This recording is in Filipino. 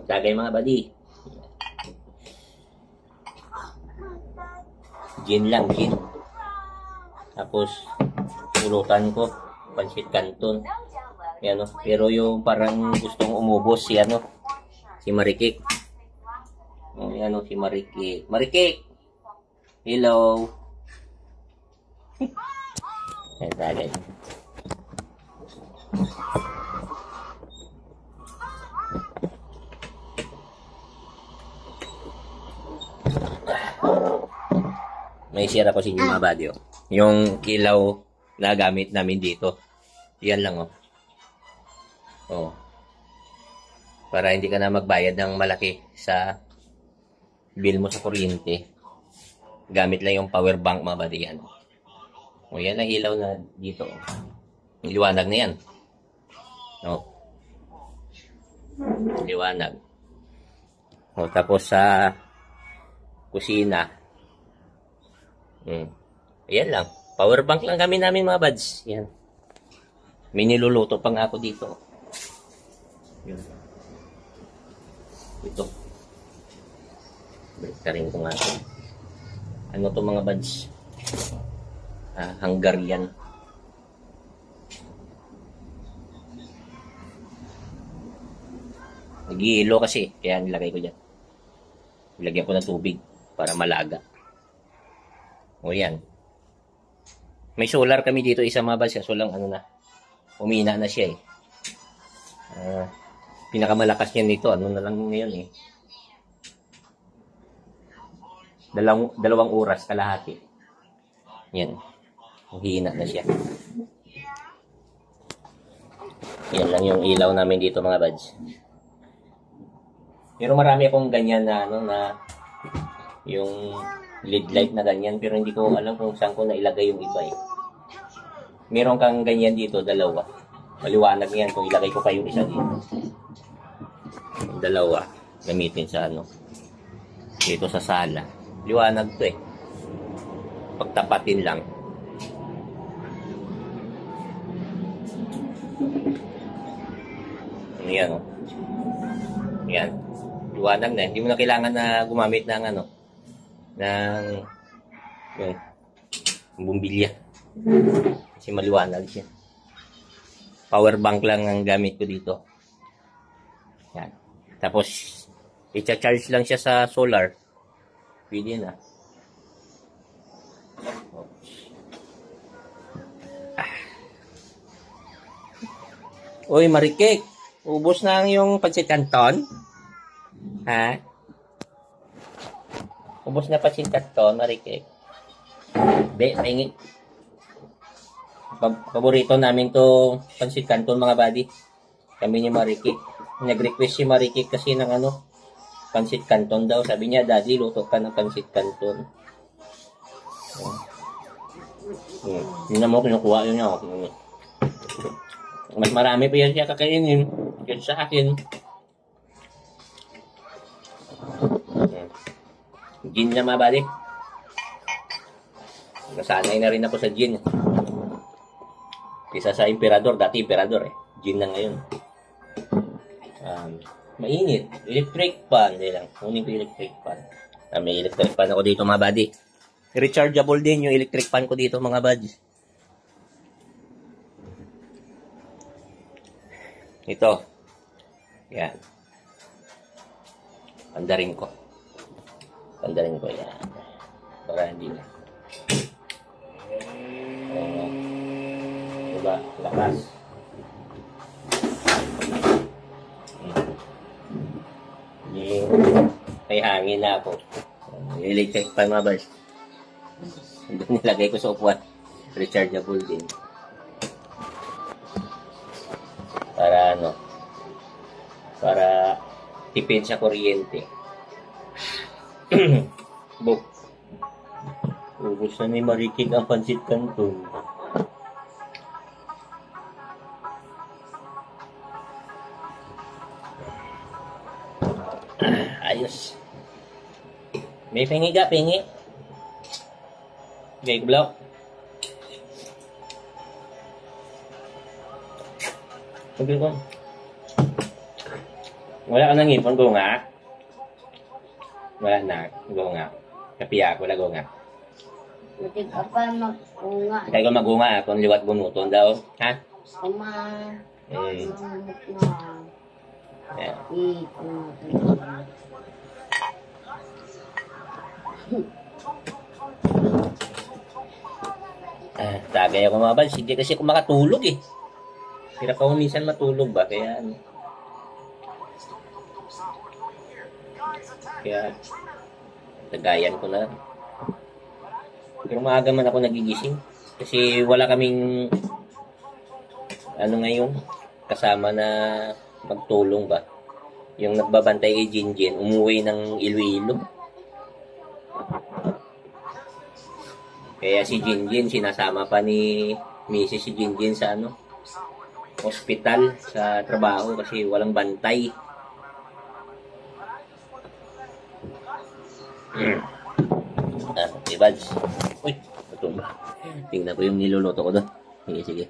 Tagay mga buddy. Gin lang, gin. Tapos, pulutan ko. Pansit Canton. Yan, no? Pero yung parang gustong umubos si ano, si Marikik. Yan, no? Si Marikik. Marikik! Hello! Yan, tagay. May share ako sa inyo mga buddy, oh. Yung ilaw na gamit namin dito. Yan lang, oh. Oh. Para hindi ka na magbayad ng malaki sa bill mo sa kuryente. Gamit lang yung power bank mga buddy, yan. O yan ang ilaw na dito. Liwanag na yan. Oh. Liwanag. O tapos sa kusina. Ayan lang. Power bank lang kami namin mga buds. Yan. May niluluto pang ako dito. Yun. Ito. Balik ko nga. Ano to mga buds? Hungarian. Nag-iilo kasi. Kaya nilagay ko dyan. Nilagyan ko ng tubig para malaga. O yan. May solar kami dito, isa mga buds. So lang ano na. Umina na siya eh. Pinakamalakas niya nito. Ano na lang ngayon eh. Dalawang oras kalahati. Yan. Hihina na siya. Yan lang yung ilaw namin dito mga buds. Pero marami akong ganyan na ano na yung LED light na ganyan, pero hindi ko alam kung saan ko nailagay yung iba eh. Meron kang ganyan dito, dalawa. Maliwanag yan kung ilagay ko kayo isa dito. Dalawa. Gamitin sa ano. Dito sa sala. Liwanag to eh. Pagtapatin lang. Ano yan oh. Yan. Liwanag na. Hindi mo na kailangan na gumamit ng ano. Ng yung bumbilya. Kasi maliwanag siya. Power bank lang ang gamit ko dito. Yan. Tapos, i-charge lang siya sa solar. Pwede na. Uy, Marikik. Ubos na ang yung Pansit Canton. Ha? Ubos na Pansit Canton, Marikik. Be, paingit. Paborito namin to Pansit Canton mga buddy. Kami ni Marikik. Nag-request si Marikik kasi ng ano, Pansit Canton daw. Sabi niya, Daddy, luto ka ng Pansit Canton. Yun na mo, kinukuha yun niya. Mas marami pa yan siya kakainin. Yun sa akin. Gin na mga buddy. Nasanay na rin ako sa gin. Isa sa Emperador. Dati Emperador eh. Gin na ngayon. Mainit. Electric pan. Kunin ko electric pan. May electric pan ako dito mga buddy. Rechargeable din yung electric pan ko dito mga buddy. Ito. Yan. Pandarin ko. Pandarin ko yan. Para hindi na. Diba? Lakas. May hangin na ako. Electric pan mga bars. Nilagay ko sa upuan. Rechargeable din. Para ano? Para tipid sa kuryente. Buk. Ubus na ni Marikik ang Pansit Canton. Ayos. May pingi ka, pingi. Big block. Okay, Wala ka nang ngipon, gunga? Wala na, gunga. Kapiya, wala gunga. Hindi ka pa mag-unga. Kaya ko magunga, kung liwat bumuton daw. Ha? Kumamot na. Yeah. Tagay ako mga bals. Hindi kasi ako makatulog eh. Hirap ako minsan matulog ba? Kaya tagayan ko na. Pero maaga man ako nagigising. Kasi wala kaming ngayon kasama na magtulong ba. Yung nagbabantay kay Jinjin, umuwi ng Iloilo. Kaya si Jinjin, sinasama pa ni Mrs. si Jinjin sa hospital, sa trabaho kasi walang bantay. Okay, Bads. Uy, ito ba? Tingnan ko yung niluluto ko doon. Sige, sige.